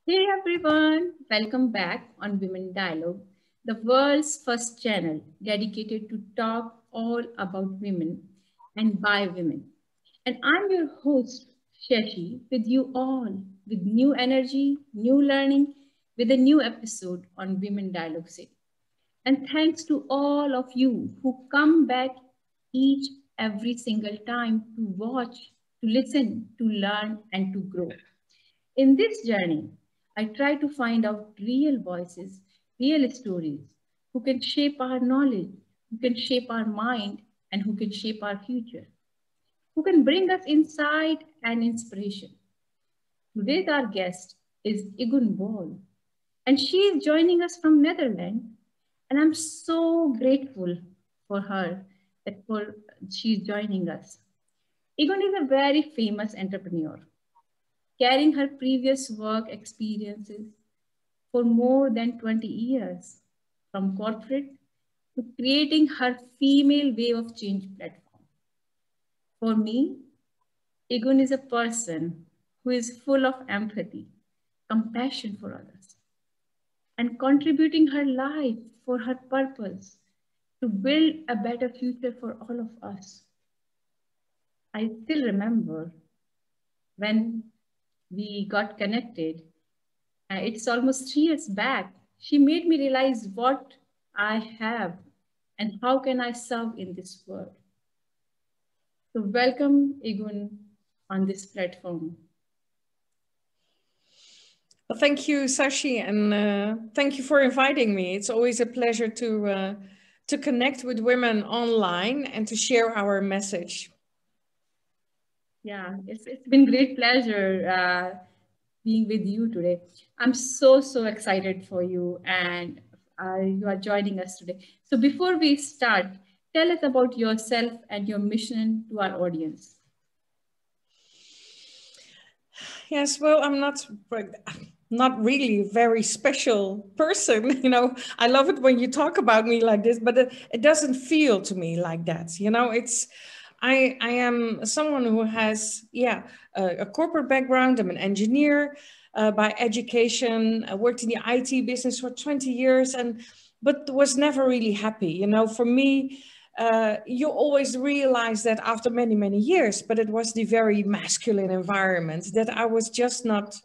Hey everyone, welcome back on Women Dialogue, the world's first channel dedicated to talk all about women and by women. And I'm your host, Shashi, with you all, with new energy, new learning, with a new episode on Women Dialogue City. And thanks to all of you who come back each every single time to watch, to listen, to learn, and to grow. In this journey, I try to find out real voices, real stories, who can shape our knowledge, who can shape our mind, and who can shape our future, who can bring us insight and inspiration. Today's our guest is Igun Bol, and she is joining us from Netherlands. And I'm so grateful for her that for she's joining us. Igun is a very famous entrepreneur, carrying her previous work experiences for more than 20 years, from corporate to creating her female wave of change platform. For me, Igun is a person who is full of empathy, compassion for others, and contributing her life for her purpose to build a better future for all of us. I still remember when we got connected. It's almost 3 years back. She made me realize what I have and how can I serve in this world. So welcome, Igun, on this platform. Well, thank you, Sashi, and thank you for inviting me. It's always a pleasure to connect with women online and to share our message. Yeah, it's been great pleasure being with you today. I'm so excited for you, and you are joining us today. So before we start, tell us about yourself and your mission to our audience. Yes, well, I'm not really a very special person. I love it when you talk about me like this, but it doesn't feel to me like that. I am someone who has, a corporate background. I'm an engineer by education. I worked in the IT business for 20 years, but was never really happy. For me, you always realize that after many, many years, but it was the very masculine environment that I was just not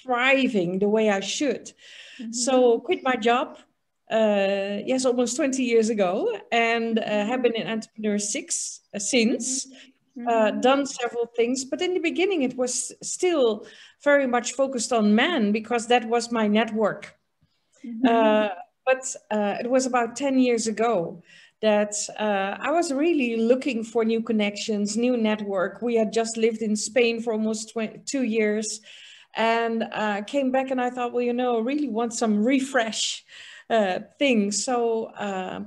thriving the way I should. Mm-hmm. So quit my job, yes, almost 20 years ago, and have been an entrepreneur since. Mm-hmm. Done several things, but in the beginning it was still very much focused on men because that was my network. Mm-hmm. Uh, but it was about 10 years ago that I was really looking for new connections, new network. We had just lived in Spain for almost 2 years and came back and I thought, well, really want some refresh things. So uh,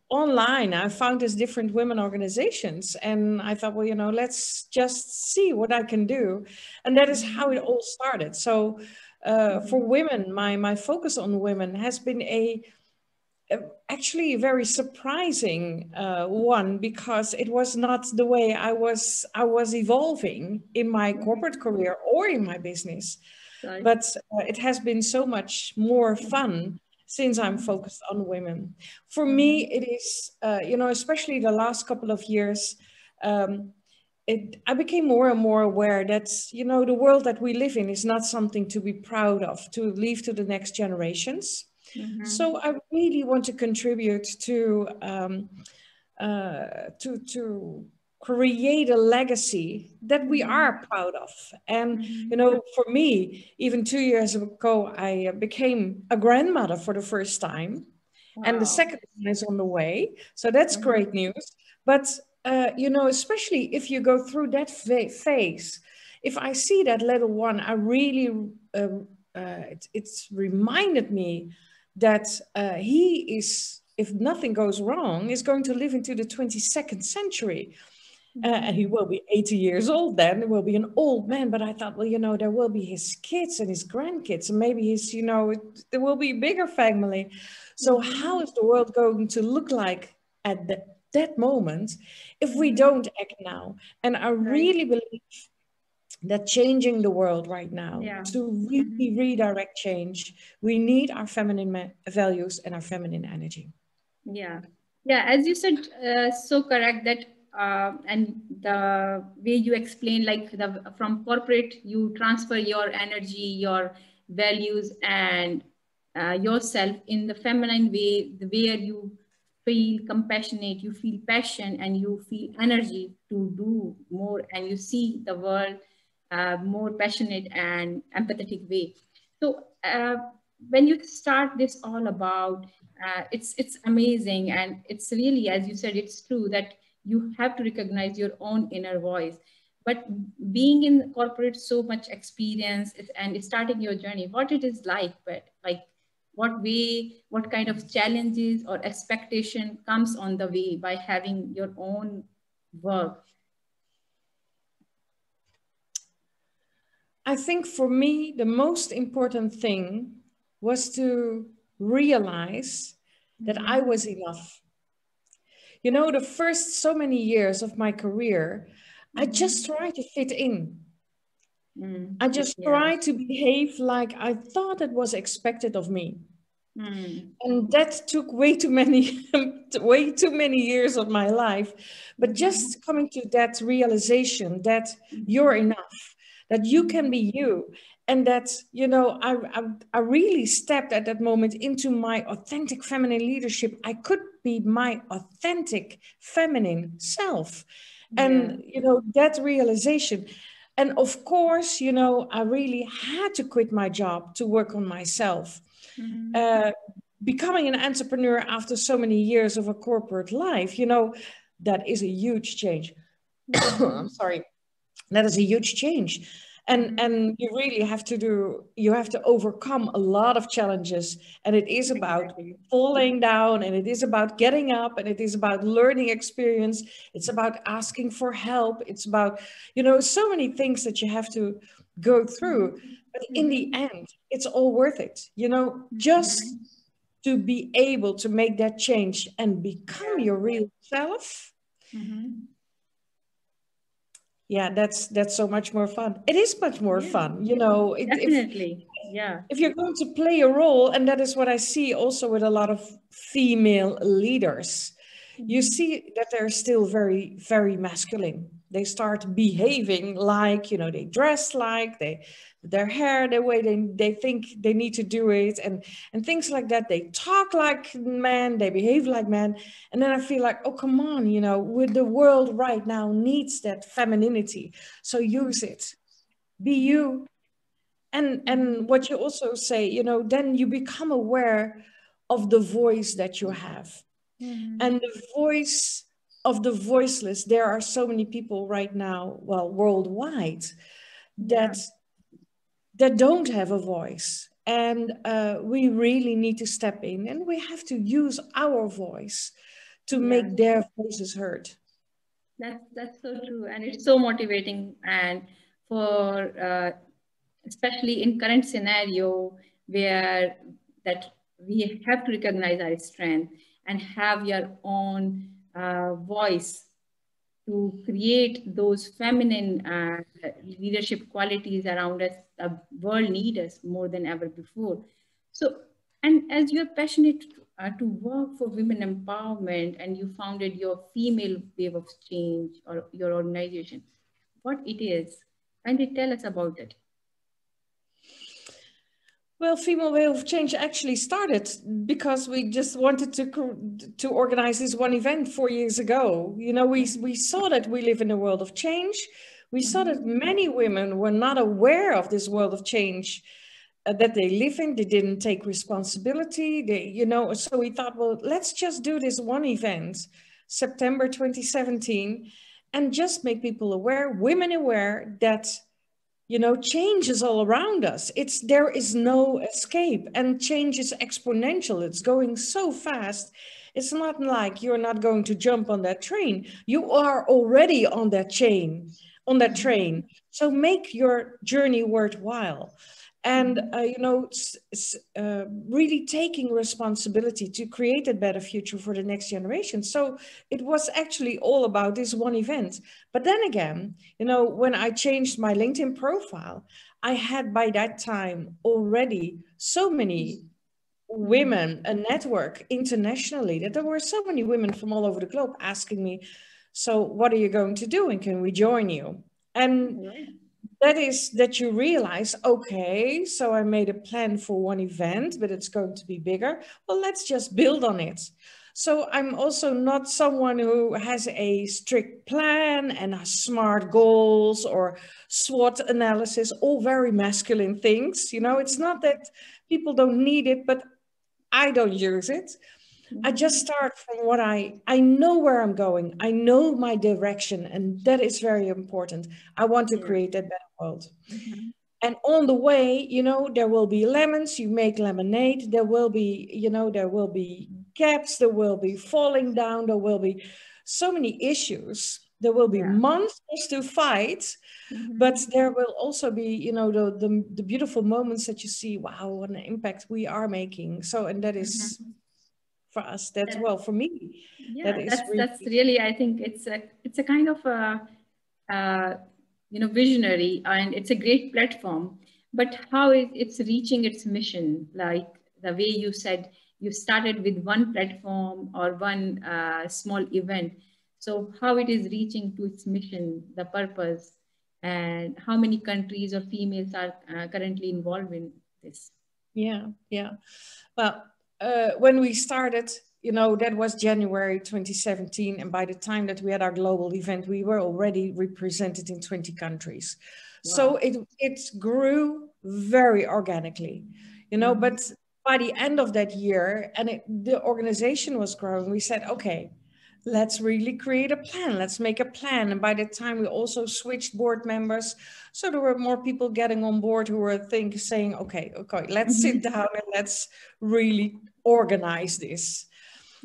online, I found these different women organizations and I thought, well, let's just see what I can do. And that is how it all started. So for women, my focus on women has been actually a very surprising one because it was not the way I was evolving in my corporate career or in my business, Right. but it has been so much more fun since I'm focused on women. For me, it is especially the last couple of years. Um, I became more and more aware that, the world that we live in is not something to be proud of, to leave to the next generations. Mm-hmm. So I really want to contribute to create a legacy that we Mm-hmm. are proud of. And, Mm-hmm. for me, even 2 years ago, I became a grandmother for the first time and the Wow. second one is on the way. So that's Mm-hmm. great news. But especially if you go through that phase, if I see that little one, I really it's reminded me that he is, if nothing goes wrong, is going to live into the 22nd century. And he will be 80 years old then, he will be an old man. But I thought, well, there will be his kids and his grandkids, and maybe there will be a bigger family. So Mm-hmm. how is the world going to look like at that moment if we Mm-hmm. don't act now? And I Right. really believe that changing the world right now, Yeah. to Mhm. really redirect change, we need our feminine values and our feminine energy. Yeah, yeah. As you said, so correct that, and the way you explain, like the from corporate, you transfer your energy, your values, and yourself in the feminine way, the where you feel compassionate, you feel passion, and you feel energy to do more, and you see the world more passionate and empathetic way. So when you start this all about, it's amazing, and it's really, as you said, it's true that you have to recognize your own inner voice. But being in corporate, so much experience, and starting your journey, what it is like, but like what way, what kind of challenges or expectation comes on the way by having your own work. I think for me, the most important thing was to realize that I Mm-hmm. was enough. You know, the first so many years of my career, I just Mm-hmm. tried to fit in. Mm. I just tried Yes. to behave like I thought it was expected of me. Mm. And that took way too many way too many years of my life. But Mm-hmm. just coming to that realization that you're Mm-hmm. enough, that you can be you, and that, you know, I really stepped at that moment into my authentic feminine leadership. I could be my authentic feminine self. Yeah. And, you know, that realization. And of course, you know, I really had to quit my job to work on myself. Mm-hmm. Uh, Becoming an entrepreneur after so many years of a corporate life, you know, that is a huge change. Mm-hmm. I'm sorry. That is a huge change. Mm-hmm. And you really have to you have to overcome a lot of challenges. And it is about Exactly. falling down, and it is about getting up, and it is about learning experience. It's about asking for help. It's about, you know, so many things that you have to go through. But in the Mm-hmm. end, it's all worth it. You know, just Mm-hmm. to be able to make that change and become Yeah. your real self, Mm-hmm. yeah, that's so much more fun. It is much more Yeah. fun, you know, Definitely. Yeah. if you're going to play a role, and that is what I see also with a lot of female leaders, you Mm-hmm. see that they're still very, very masculine. They start behaving like, you know, they dress like they, their hair, the way they think they need to do it, and things like that. They talk like men, they behave like men. And then I feel like, oh, come on, you know, with the world right now needs that femininity. So use it. Be you. And Mm-hmm. what you also say, you know, then you become aware of the voice that you have, Mm-hmm. and the voice of the voiceless. There are so many people right now, well, worldwide, Yeah. that don't have a voice. And we really need to step in, and we have to use our voice to Yeah. make their voices heard. That's so true, and it's so motivating. And for especially in current scenario where that we have to recognize our strength and have your own voice to create those feminine leadership qualities around us. The world needs us more than ever before. So, and as you're passionate to work for women empowerment, and you founded your female wave of change or your organization, what it is, can you tell us about it? Well, Female Wave of Change actually started because we just wanted to to organize this one event 4 years ago. You know, we saw that we live in a world of change. We saw that Mm-hmm. many women were not aware of this world of change that they live in. They didn't take responsibility. They, you know, so we thought, well, let's just do this one event, September 2017, and just make people aware, women aware that, you know, change is all around us. It's, there is no escape, and change is exponential. It's going so fast. It's not like you're not going to jump on that train. You are already on that train. So make your journey worthwhile. and Mhm. really taking responsibility to create a better future for the next generation. So it was actually all about this one event. But then again, when I changed my LinkedIn profile, I had by that time already so many Mhm. women, a network internationally, that there were so many women from all over the globe asking me, so what are you going to do and can we join you? And All right. that is that you realize, okay, so I made a plan for one event, but it's going to be bigger. Well, let's just build on it. So I'm also not someone who has a strict plan and has smart goals or SWOT analysis, all very masculine things. It's not that people don't need it, but I don't use it. I just Mhm. start from what I know where I'm going. I know my direction, and that is very important. I want to Yeah. create that better world. Mhm. And on the way, there will be lemons, you make lemonade. There will be, there will be gaps, there will be falling down, there will be so many issues. There will be Yeah. monsters to fight, but Mhm. there will also be, the beautiful moments that you see, wow, what an impact we are making. So, and that is Mhm. for us, that's That, well, for me, that yeah, is that's really, really, I think it's a kind of a visionary, and it's a great platform. But how it's reaching its mission, like the way you said, you started with one platform or one small event. So how it is reaching to its mission, the purpose, and how many countries or females are currently involved in this? yeah, yeah. Well, when we started, that was January 2017. And by the time that we had our global event, we were already represented in 20 countries. So Wow. it grew very organically, Mm-hmm. but by the end of that year, and the organization was growing, we said, okay, let's really create a plan. Let's make a plan. And by the time we also switched board members, so there were more people getting on board who were saying, okay, let's sit Mm-hmm. down and let's really organize this.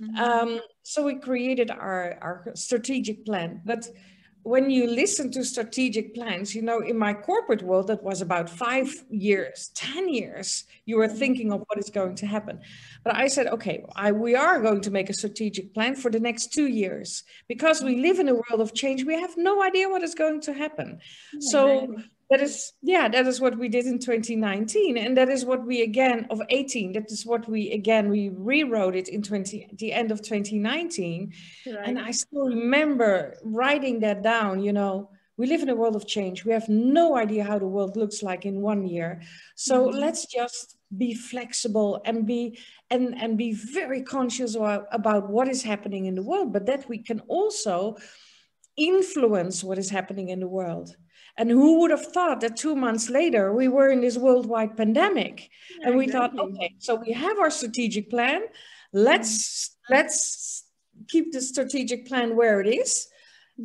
Mm-hmm. So we created our strategic plan. But when you listen to strategic plans, in my corporate world, that was about 5 years, 10 years, you were thinking of what is going to happen. But I said, okay, we are going to make a strategic plan for the next 2 years because we live in a world of change. We have no idea what is going to happen. So Exactly. that is what we did in 2019. And that is what we again of 18, that is what we rewrote it in the end of 2019. And Right. I still remember writing that down, we live in a world of change. We have no idea how the world looks like in 1 year. So Mm-hmm. let's just be flexible and be very conscious about what is happening in the world, but that we can also influence what is happening in the world. And who would have thought that 2 months later we were in this worldwide pandemic? Yeah, And we thought, exactly. okay, so we have our strategic plan. Mm-hmm. Let's keep the strategic plan where it is,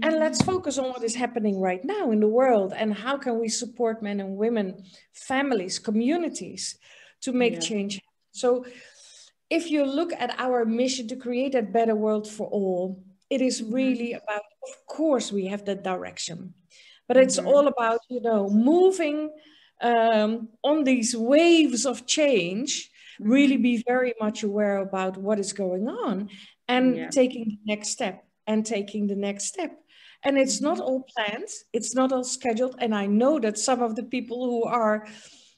and let's Mm-hmm. focus on what is happening right now in the world and how can we support men and women, families, communities to make Yeah. change. So if you look at our mission to create a better world for all, it is Mm-hmm. really about, of course, we have that direction, but it's Mm-hmm. all about, moving on these waves of change, really Mm-hmm. be very much aware about what is going on and Yeah. taking the next step and taking the next step. And it's not Mm-hmm. all planned, it's not all scheduled. And I know that some of the people who are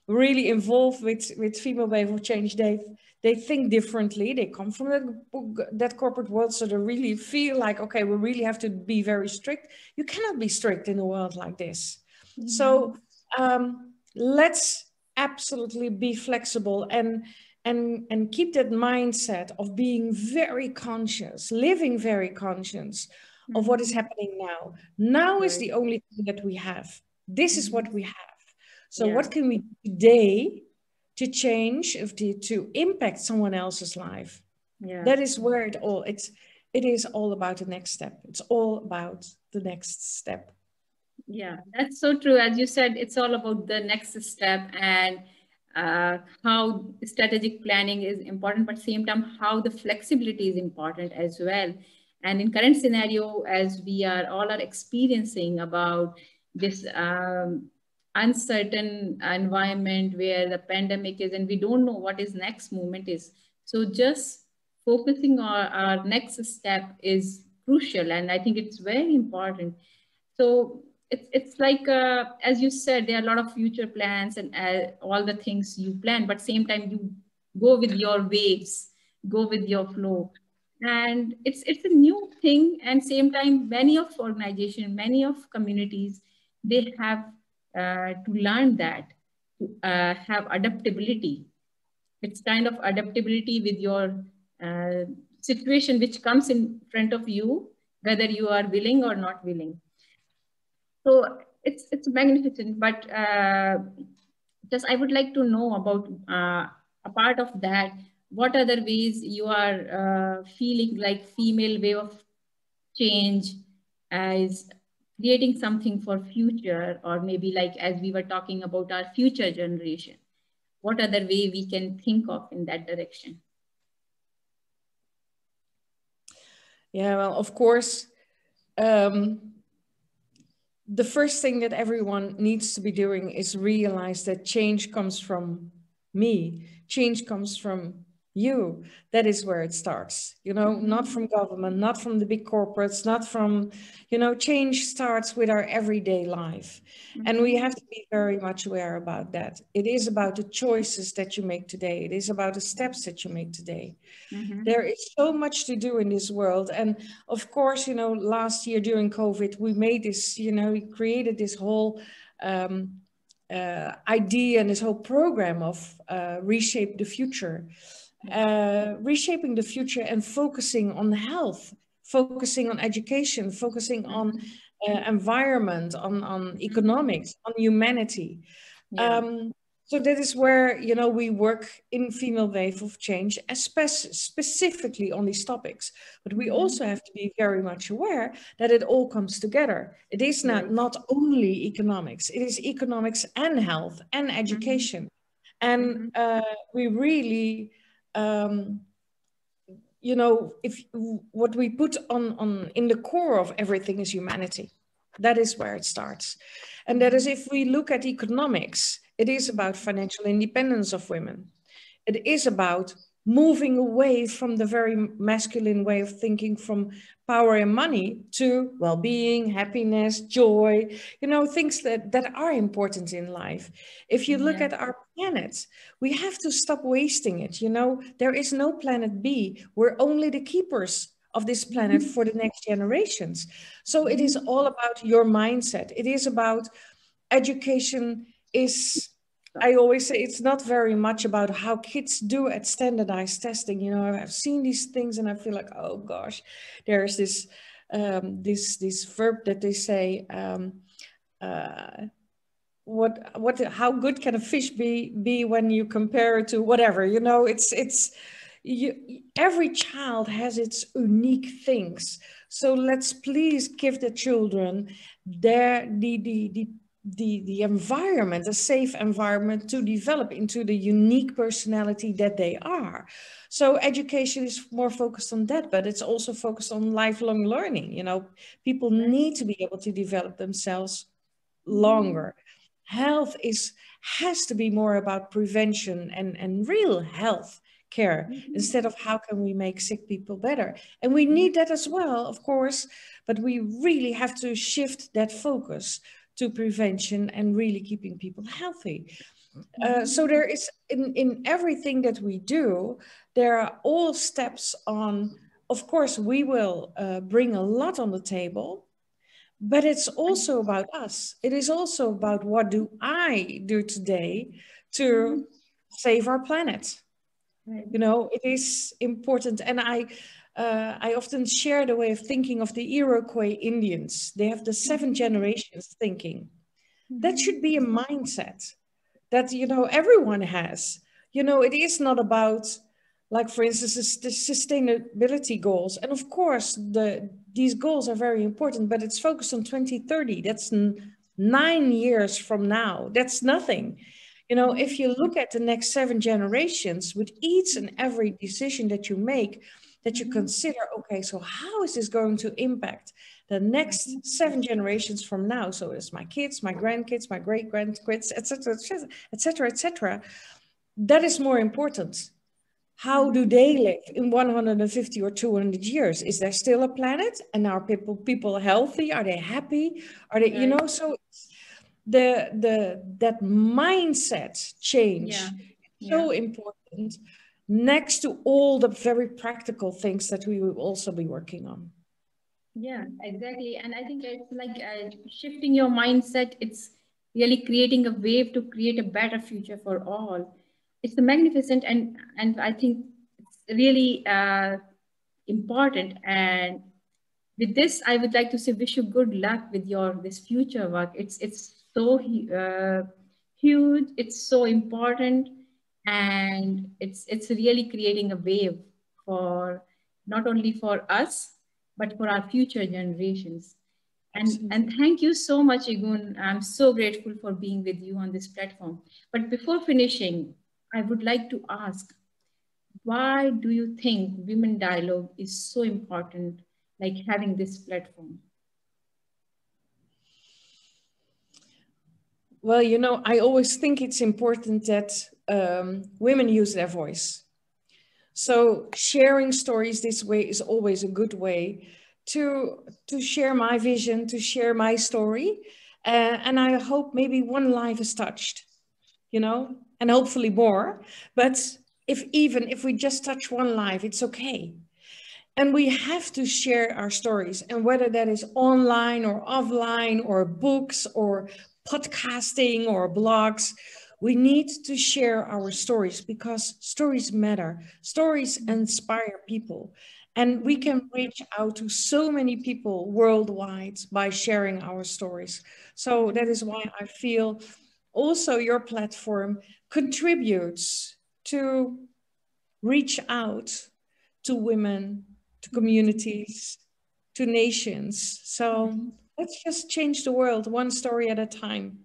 really involved with female wave of change, they think differently. They come from that corporate world, so they really feel like, okay, we really have to be very strict. You cannot be strict in a world like this. So Mm-hmm. let's absolutely be flexible and keep that mindset of being very conscious, living very conscious of what is Mm-hmm. happening now. Now is Right. the only thing that we have. This is Mm-hmm. what we have. So Yeah. what can we do today to change, to impact someone else's life? Yeah. That is where it is all about the next step. It's all about the next step. Yeah, that's so true. As you said, it's all about the next step, and how strategic planning is important, but same time, how the flexibility is important as well. And in current scenario, as we are all are experiencing about this uncertain environment where the pandemic is, and we don't know what is next moment is. So just focusing on our next step is crucial, and I think it's very important. So it's like as you said, there are a lot of future plans and all the things you plan, but same time you go with your waves, go with your flow, and it's a new thing. And same time, many of organization, many of communities, they have to learn that, to have adaptability. It's kind of adaptability with your uh, situation which comes in front of you, whether you are willing or not willing. So it's magnificent, but just I would like to know about a part of that. What other ways you are feeling like female way of change as creating something for future, or maybe like as we were talking about our future generation, what other way we can think of in that direction? Yeah, well, of course, um, the first thing that everyone needs to be doing is realize that change comes from me, change comes from you. That is where it starts, not from government, not from the big corporates, not from, change starts with our everyday life. And we have to be very much aware about that. It is about the choices that you make today, it is about the steps that you make today. There is so much to do in this world. And of course, last year during COVID, we made this, we created this whole idea and this whole program of Reshape the Future. Reshaping the future and focusing on health, focusing on education, focusing on environment, on economics, on humanity. Yeah. Um, so that is where, we work in Female Wave of Change, specifically on these topics. But we also have to be very much aware that it all comes together. It is Right. not only economics, it is economics and health and education. And we really, um, if what we put on in the core of everything is humanity. That is where it starts. And that is, if we look at economics, it is about financial independence of women. It is about moving away from the very masculine way of thinking, from power and money, to well-being, happiness, joy, things that are important in life. If you look Yeah. at our planet, we have to stop wasting it. There is no planet B. We're only the keepers of this planet for the next generations. So it is all about your mindset. It is about education. Is, I always say, it's not very much about how kids do at standardized testing. I've seen these things and I feel like, oh gosh, there's this verb that they say, how good can a fish be when you compare it to whatever, every child has its unique things. So let's please give the children the environment, a safe environment to develop into the unique personality that they are. So education is more focused on that, but it's also focused on lifelong learning. People need to be able to develop themselves longer. Health has to be more about prevention and real health care, instead of how can we make sick people better. And we need that as well, of course, but we really have to shift that focus to prevention and really keeping people healthy. So there is, in everything that we do, there are all steps on. Of course, we will bring a lot on the table, but it's also about us. It is also about, what do I do today to save our planet? Right. It is important. And I often share the way of thinking of the Iroquois Indians. They have the 7 generations thinking. That should be a mindset that, everyone has. It is not about, like, for instance, the sustainability goals. And of course, these goals are very important, but it's focused on 2030. That's 9 years from now. That's nothing. If you look at the next 7 generations, with each and every decision that you make, that you consider, okay, so how is this going to impact the next 7 generations from now, so it's my kids, my grandkids, my great grandkids, etc., etc., etc., etc., that is more important. How do they live in 150 or 200 years? Is there still a planet? And are people healthy? Are they happy? Are they, Right. so that mindset Yeah. change is Yeah. so important, next to all the very practical things that we will also be working on. Yeah, exactly. And I think it's like shifting your mindset. It's really creating a wave to create a better future for all. It's a magnificent, and I think it's really important. And with this, I would like to say wish you good luck with your this future work. It's so huge. It's so important, and it's really creating a wave for not only for us but for our future generations. And Absolutely. thank you so much, Igun. I'm so grateful for being with you on this platform. But before finishing, I would like to ask, why do you think women dialogue is so important, like having this platform? Well, I always think it's important that women use their voice. So sharing stories this way is always a good way to share my vision, to share my story, and I hope maybe one life is touched, and hopefully more. But even if we just touch one life, it's okay. And we have to share our stories, and whether that is online or offline or books or podcasting or blogs, we need to share our stories because stories matter. Stories inspire people, and we Mhm. can reach out to so many people worldwide by sharing our stories. So that Mhm. is why I feel also your platform contributes to reach out to women, to communities, to nations. So Mhm. let's just change the world one story at a time.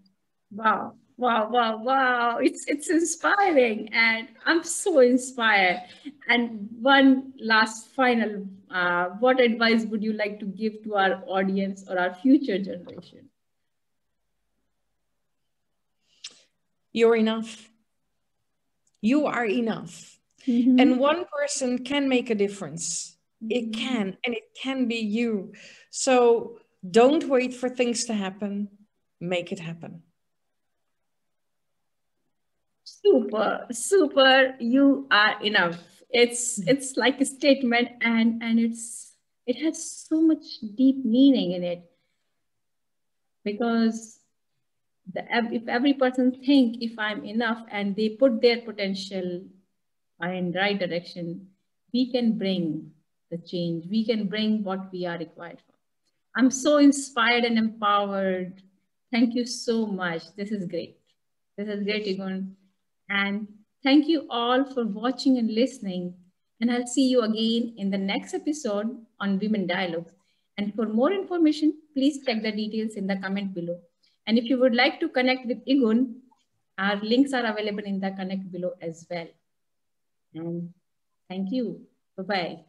Wow, wow, wow, wow. It's inspiring, and I'm so inspired. And one last final, what advice would you like to give to our audience or our future generation? You're enough. You are enough. And Mm-hmm. one person can make a difference. It Mm-hmm. can, and it can be you. So don't wait for things to happen. Make it happen. Super, super. You are enough. It's like a statement, and it has so much deep meaning in it, because if every person think if I'm enough and they put their potential in right direction, we can bring the change. We can bring what we are required for. I'm so inspired and empowered. Thank you so much. This is great. This is great, Igun. And thank you all for watching and listening. And I'll see you again in the next episode on Women Dialogues. And for more information, please check the details in the comment below. And if you would like to connect with Igun, our links are available in the connect below as well. And thank you. Bye bye.